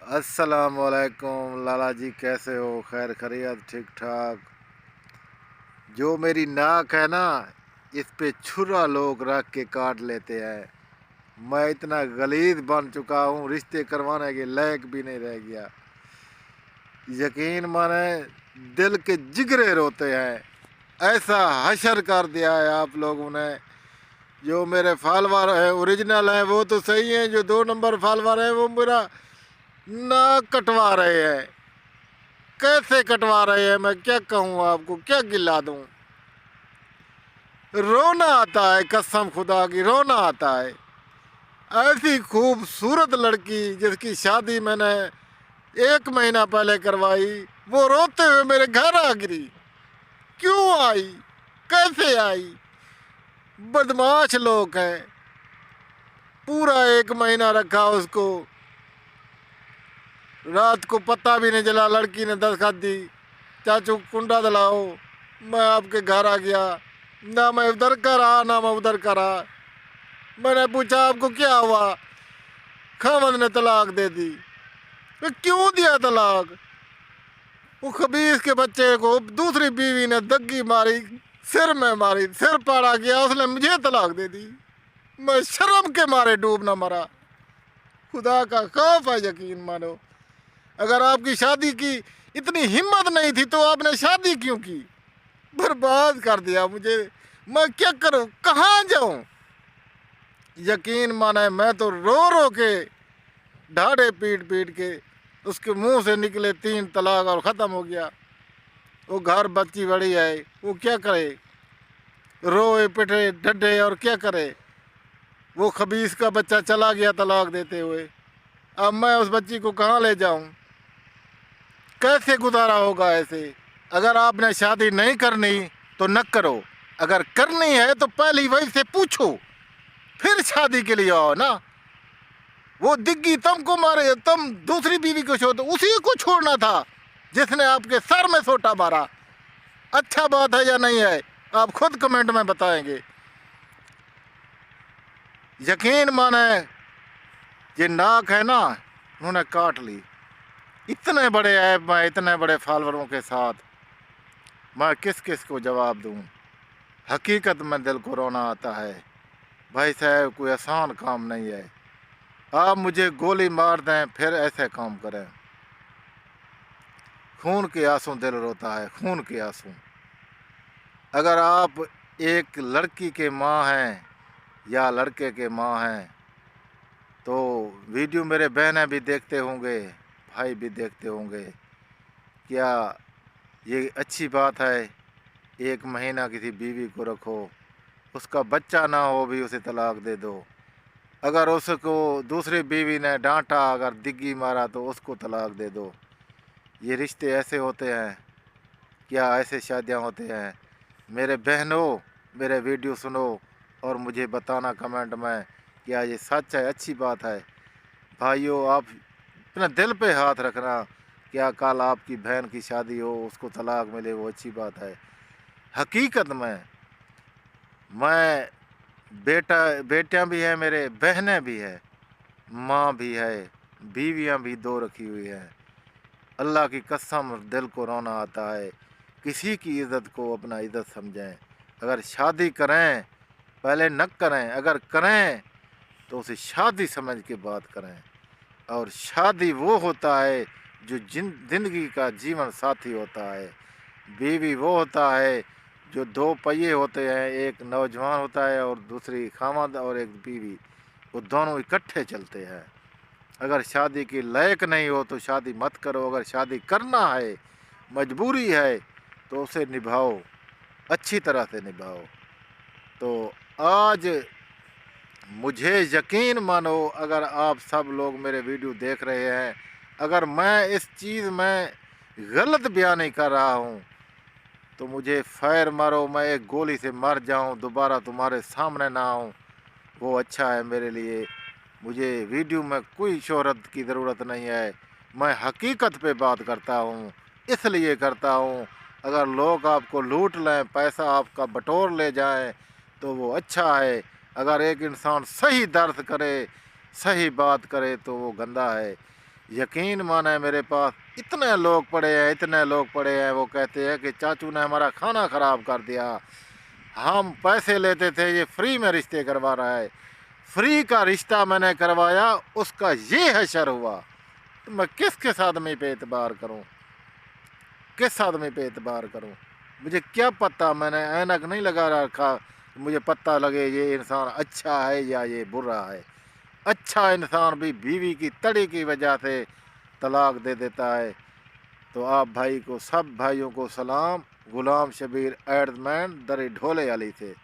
अस्सलाम वालेकुम लाला जी, कैसे हो? खैर खैरियत, ठीक ठाक। जो मेरी नाक है ना, इस पे छुरा लोग रख के काट लेते हैं। मैं इतना गलीज बन चुका हूँ, रिश्ते करवाने के लायक भी नहीं रह गया। यकीन माने, दिल के जिगरे रोते हैं। ऐसा हशर कर दिया है आप लोगों ने। जो मेरे फॉलोवर है ओरिजिनल है वो तो सही है, जो 2 नंबर फॉलोवर है वो मेरा नाक कटवा रहे हैं। कैसे कटवा रहे हैं, मैं क्या कहूँ आपको, क्या गिला दूँ। रोना आता है, कसम खुदा की रोना आता है। ऐसी खूबसूरत लड़की जिसकी शादी मैंने 1 महीना पहले करवाई, वो रोते हुए मेरे घर आ गिरी। क्यों आई, कैसे आई? बदमाश लोग हैं। पूरा 1 महीना रखा उसको, रात को पता भी नहीं चला। लड़की ने दस्तखत दी, चाचू कुंडा दिलाओ। मैं आपके घर आ गया, ना मैं उधर का रहा ना मैं उधर का रहा। मैंने पूछा आपको क्या हुआ? खामद ने तलाक दे दी। तो क्यों दिया तलाक? वो खबीस के बच्चे को दूसरी बीवी ने दग्गी मारी, सिर में मारी, सिर पाड़ा गया, उसने मुझे तलाक दे दी। मैं शर्म के मारे डूब ना मरा। खुदा का खौफ है, यकीन मानो। अगर आपकी शादी की इतनी हिम्मत नहीं थी तो आपने शादी क्यों की? बर्बाद कर दिया मुझे। मैं क्या करूं, कहाँ जाऊं? यकीन माने, मैं तो रो रो के ढाढ़े पीट पीट के उसके मुंह से निकले 3 तलाक और ख़त्म हो गया। वो घर बच्ची बड़ी है, वो क्या करे? रोए पिटे डड्डे और क्या करे? वो खबीस का बच्चा चला गया तलाक देते हुए। अब मैं उस बच्ची को कहाँ ले जाऊं? कैसे गुजारा होगा ऐसे? अगर आपने शादी नहीं करनी तो न करो, अगर करनी है तो पहली वही से पूछो, फिर शादी के लिए आओ ना। वो दिग्गी तुमको मारे, तुम दूसरी बीवी को छोड़ दो, उसी को छोड़ना था जिसने आपके सर में सोटा मारा। अच्छा बात है या नहीं है, आप खुद कमेंट में बताएंगे। यकीन माने, ये नाक है ना, उन्होंने काट ली। इतने बड़े ऐप में, इतने बड़े फॉलोअरों के साथ मैं किस किस को जवाब दूं? हकीकत में दिल को रोना आता है। भाई साहब, कोई आसान काम नहीं है। आप मुझे गोली मार दें फिर ऐसे काम करें। खून के आंसू दिल रोता है, खून के आंसू। अगर आप एक लड़की के माँ हैं या लड़के के माँ हैं तो वीडियो मेरे बहनें भी देखते होंगे, भाई भी देखते होंगे। क्या ये अच्छी बात है? 1 महीना किसी बीवी को रखो, उसका बच्चा ना हो भी उसे तलाक दे दो। अगर उसको दूसरी बीवी ने डांटा, अगर दिग्गी मारा तो उसको तलाक दे दो। ये रिश्ते ऐसे होते हैं क्या? ऐसे शादियां होते हैं? मेरे बहनों, मेरे वीडियो सुनो और मुझे बताना कमेंट में, क्या ये सच है, अच्छी बात है? भाइयों, आप अपने दिल पे हाथ रखना। क्या कल आपकी बहन की शादी हो, उसको तलाक मिले, वो अच्छी बात है? हकीकत में मैं बेटियां भी हैं मेरे, बहनें भी हैं, माँ भी है, बीवियां भी 2 रखी हुई हैं। अल्लाह की कसम, दिल को रोना आता है। किसी की इज़्ज़त को अपना इज़्ज़त समझें। अगर शादी करें, पहले न करें, अगर करें तो उसे शादी समझ के बात करें। और शादी वो होता है जो ज़िंदगी का जीवन साथी होता है। बीवी वो होता है जो 2 पहिए होते हैं, एक नौजवान होता है और दूसरी खामद और एक बीवी, वो दोनों इकट्ठे चलते हैं। अगर शादी के लायक नहीं हो तो शादी मत करो। अगर शादी करना है, मजबूरी है, तो उसे निभाओ, अच्छी तरह से निभाओ। तो आज मुझे यकीन मानो, अगर आप सब लोग मेरे वीडियो देख रहे हैं, अगर मैं इस चीज़ में गलत बयानी कर रहा हूँ तो मुझे फायर मारो, मैं एक गोली से मर जाऊँ, दोबारा तुम्हारे सामने ना आऊँ, वो अच्छा है मेरे लिए। मुझे वीडियो में कोई शोहरत की ज़रूरत नहीं है। मैं हकीकत पे बात करता हूँ, इसलिए करता हूँ। अगर लोग आपको लूट लें, पैसा आपका बटोर ले जाएं, तो वो अच्छा है। अगर एक इंसान सही दर्द करे, सही बात करे, तो वो गंदा है। यकीन माने मेरे पास इतने लोग पड़े हैं, इतने लोग पड़े हैं, वो कहते हैं कि चाचू ने हमारा खाना ख़राब कर दिया, हम पैसे लेते थे, ये फ्री में रिश्ते करवा रहा है। फ्री का रिश्ता मैंने करवाया, उसका ये हशर हुआ, तो मैं किस आदमी पे एतबार करूं, किस आदमी पे एतबार करूं? मुझे क्या पता, मैंने ऐनक नहीं लगा रखा, मुझे पता लगे ये इंसान अच्छा है या ये बुरा है। अच्छा इंसान भी बीवी की तड़ी की वजह से तलाक दे देता है। तो आप भाई को, सब भाइयों को सलाम। गुलाम शबीर एडमैन दरी ढोले वाली से।